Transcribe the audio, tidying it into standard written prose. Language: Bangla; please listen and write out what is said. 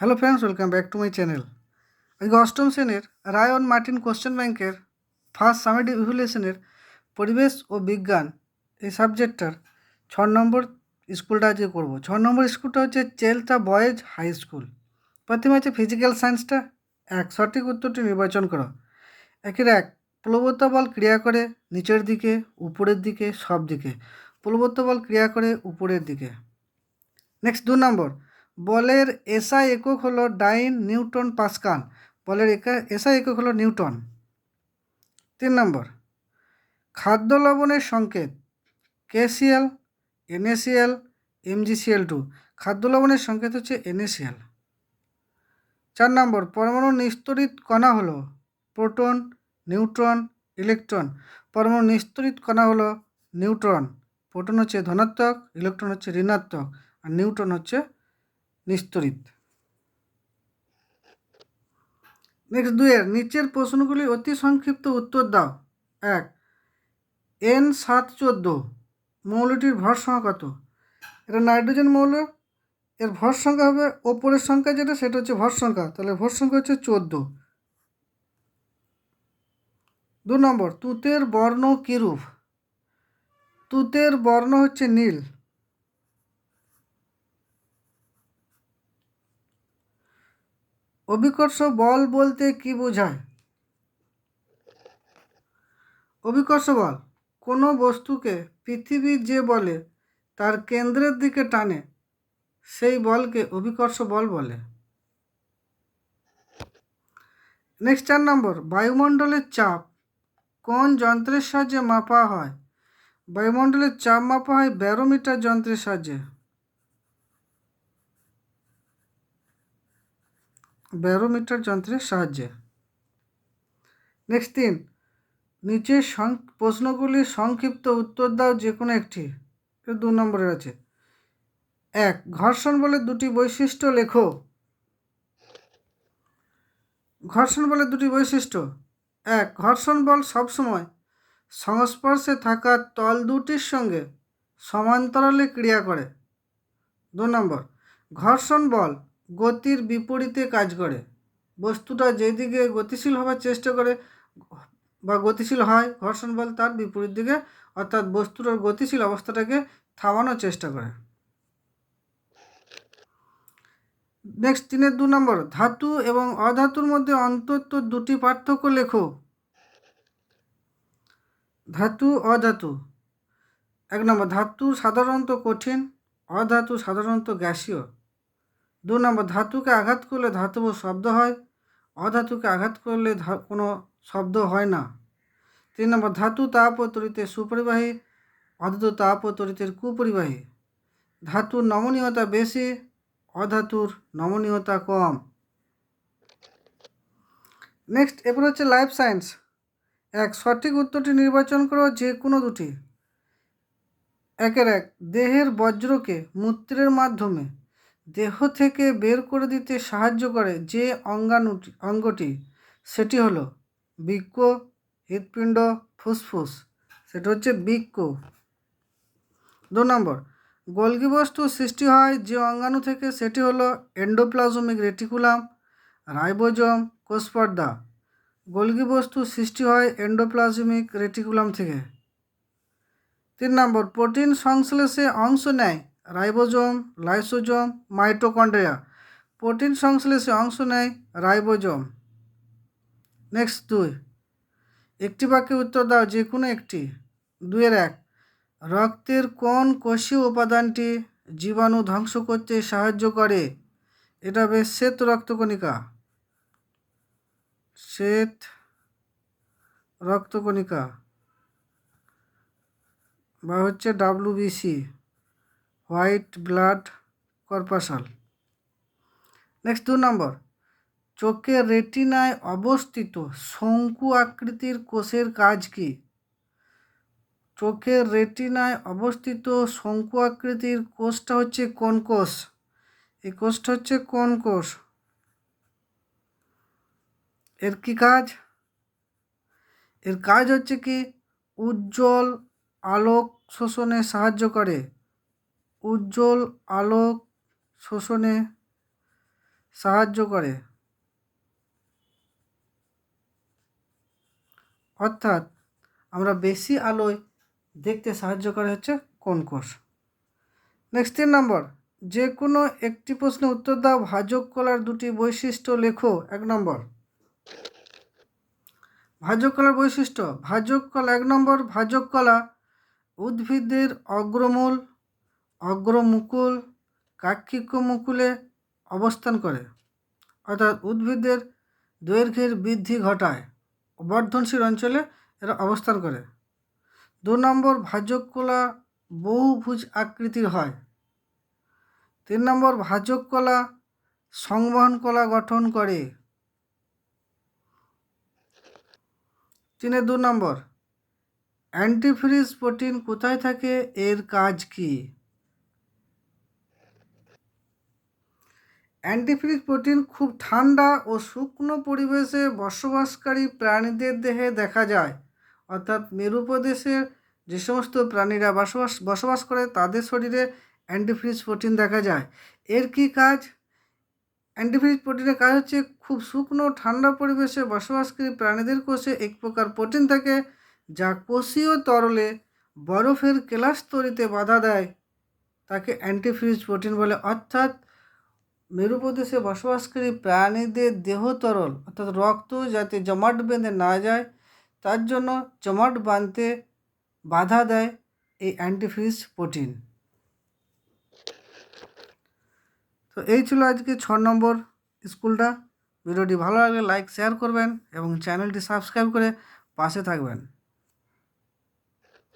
Hello friends, welcome back to my channel. আজকে অষ্টম শ্রেণীর রায়ন মার্টিন কোশ্চেন ব্যাংকের ফার্স্ট সামেটিভ ইভ্যালুয়েশনের পরিবেশ ও বিজ্ঞান এই সাবজেক্টটার 6 নম্বর স্কুলটা আজকে করবো। 6 নম্বর স্কুলটা হচ্ছে চেলতা বয়েজ হাই স্কুল। প্রথমে হচ্ছে ফিজিক্যাল সায়েন্সটা। সঠিক উত্তরটি নির্বাচন করো। 1 প্লবত্ব বল ক্রিয়া করে নিচের দিকে, উপরের দিকে, সব দিকে। প্লবত্ব বল ক্রিয়া করে উপরের দিকে। নেক্সট 2 নম্বর, বলের এসআই একক হলো ডাইন নিউটন পাস্কাল। বলের এসআই একক হলো নিউটন। 3 নম্বর, খাদ্য লবণের সংকেত কেসিএল, এনএসিএল, এমজিসিএল2। খাদ্য লবণের সংকেত হচ্ছে এনএসিএল। 4 নম্বর, পরমাণু নিস্তরিত কণা হলো প্রোটন, নিউট্রন, ইলেকট্রন। পরমাণু নিস্তরিত কণা হলো নিউট্রন। প্রোটন হচ্ছে ধনাত্মক, ইলেকট্রন হচ্ছে ঋণাত্মক, আর নিউট্রন হচ্ছে নিস্তরিত। নেক্সট 2 নিচের প্রশ্নগুলি অতি সংক্ষিপ্ত উত্তর দাও। 1 N714 মৌলটির ভর সংখ্যা কত? এটা নাইট্রোজেন মৌল, এর ভর সংখ্যা হবে ওপরের সংখ্যা যেটা, সেটা হচ্ছে ভর সংখ্যা, তাহলে ভর সংখ্যা হচ্ছে 14। 2 নম্বর, তুতের বর্ণ কিরূপ? তুতের বর্ণ হচ্ছে নীল। অভিকর্ষ বল বলতে কি বোঝায়? অভিকর্ষ বল কোনো বস্তুকে পৃথিবী যে বলে তার কেন্দ্রের দিকে টানে, সেই বলকে অভিকর্ষ বল বলে। নেক্সট 4 নম্বর, বায়ুমণ্ডলের চাপ কোন যন্ত্রের সাহায্যে মাপা হয়? বায়ুমণ্ডলের চাপ মাপা হয় ব্যারোমিটার যন্ত্রের সাহায্যে। ব্যারোমিটার যন্ত্রের সাহায্যে। নেক্সট 3, নিচের প্রশ্নগুলির সংক্ষিপ্ত উত্তর দাও যে কোনো একটি। 2 নম্বরের আছে। 1 ঘর্ষণ বলের দুটি বৈশিষ্ট্য লেখো। ঘর্ষণ বলের দুটি বৈশিষ্ট্য। 1 ঘর্ষণ বল সবসময় সংস্পর্শে থাকা তল দুটির সঙ্গে সমান্তরালে ক্রিয়া করে। 2 নম্বর, ঘর্ষণ বল গতির বিপরীতে কাজ করে। বস্তুটা যেদিকে গতিশীল হওয়ার চেষ্টা করে বা গতিশীল হয়, ঘর্ষণ বল তার বিপরীত দিকে, অর্থাৎ বস্তুটার গতিশীল অবস্থাটাকে থামানোর চেষ্টা করে। নেক্সট 3-2 নম্বর, ধাতু এবং অধাতুর মধ্যে অন্তত দুটি পার্থক্য লেখো। ধাতু, অধাতু। 1 নম্বর, ধাতু সাধারণত কঠিন, অধাতু সাধারণত গ্যাসীয়। 2 নম্বর, ধাতুকে আঘাত করলে ধাতব শব্দ হয়, অধাতুকে আঘাত করলে কোনো শব্দ হয় না। 3 নম্বর, ধাতু তাপ ও তড়িতের সুপরিবাহী, অধাতু তাপ ও তড়িতের কুপরিবাহী। ধাতুর নমনীয়তা বেশি, অধাতুর নমনীয়তা কম। নেক্সট এরপর হচ্ছে লাইফ সায়েন্স। 1 সঠিক উত্তরটি নির্বাচন করো যে কোনো দুটি। 1 দেহের বজ্রকে মূত্রের মাধ্যমে দেহ থেকে বের করে দিতে সাহায্য করে যে অঙ্গটি, সেটি হলো বৃক্ক, হৃৎপিণ্ড, ফুসফুস। সেটা হচ্ছে বৃক্ক। 2 নম্বর, গোলগি বস্তু সৃষ্টি হয় যে অঙ্গাণু থেকে, সেটি হলো এন্ডোপ্লাজমিক রেটিকুলাম, রাইবোজোম, কোষপর্দা। গোলগি বস্তু সৃষ্টি হয় এন্ডোপ্লাজমিক রেটিকুলাম থেকে। 3 নম্বর, প্রোটিন সংশ্লেষে অংশ নেয় রাইবোজোম, লাইসোজোম, মাইটোকন্ড্রিয়া। প্রোটিন সংশ্লেষে অংশ নেয় রাইবোজোম। নেক্সট 2, একটি বাক্যে উত্তর দাও যে কোনো একটি। 2-1 রক্তের কোন কোষীয় উপাদানটি জীবাণু ধ্বংস করতে সাহায্য করে? এটা বেশ শ্বেত রক্তকণিকা। শ্বেত রক্তকণিকা বা হচ্ছে WBC, হোয়াইট ব্লাড কর্পাসাল। নেক্সট 2 নম্বর, চোখের রেটিনায় অবস্থিত শঙ্কু আকৃতির কোষের কাজ কি? চোখের রেটিনায় অবস্থিত শঙ্কু আকৃতির কোষটা হচ্ছে কোন কোষ? এই কোষটা হচ্ছে কোন কোষ? এর কি কাজ? এর কাজ হচ্ছে কি উজ্জ্বল আলোক শোষণে সাহায্য করে। উজ্জ্বল আলোক শোষণে সাহায্য করে, অর্থাৎ আমরা বেশি আলোয় দেখতে সাহায্য করে হচ্ছে কোন কোষ। নেক্সট 3 নম্বর, যে কোনো একটি প্রশ্নের উত্তর দাও। ভাজক কলার দুটি বৈশিষ্ট্য লেখো। 1 নম্বর, ভাজক কলার বৈশিষ্ট্য। ভাজক কলা 1 নম্বর, ভাজক কলা উদ্ভিদের অগ্রমূল, অগ্রমুকুল, কাক্ষিক মুকুলে অবস্থান করে, অর্থাৎ উদ্ভিদের দৈর্ঘ্যের বৃদ্ধি ঘটায়, বর্ধনশীল অঞ্চলে এরা অবস্থান করে। 2 নম্বর, ভাজক কলা বহুভুজ আকৃতির হয়। 3 নম্বর, ভাজক কলা সংবহন কলা গঠন করে। 3-2 নম্বর, অ্যান্টিফ্রিজ প্রোটিন কোথায় থাকে, এর কাজ কি? অ্যান্টিফ্রিজ প্রোটিন খুব ঠান্ডা ও শুকনো পরিবেশে বসবাসকারী প্রাণীদের দেহে দেখা যায়, অর্থাৎ মেরু প্রদেশের যে সমস্ত প্রাণীরা বসবাস করে তাদের শরীরে অ্যান্টিফ্রিজ প্রোটিন দেখা যায়। এর কি কাজ? অ্যান্টিফ্রিজ প্রোটিনের কাজ হচ্ছে খুব শুকনো ঠান্ডা পরিবেশে বসবাসকারী প্রাণীদের কোষে এক প্রকার প্রোটিন থাকে যা কোষীয় তরলে বরফের কেলাস্তরিতে বাধা দেয়, তাকে অ্যান্টিফ্রিজ প্রোটিন বলে। অর্থাৎ মেরু প্রদেশে বসবাসকারী প্রাণীদের দেহ তরল, অর্থাৎ রক্ত যাতে জমাট বেঁধে না যায় তার জন্য জমাট বাঁধতে বাধা দেয় এই অ্যান্টিফ্রিজ প্রোটিন। তো এই ছিল আজকে 6 নম্বর স্কুলটা। ভিডিওটি ভালো লাগলে লাইক শেয়ার করবেন এবং চ্যানেলটি সাবস্ক্রাইব করে পাশে থাকবেন।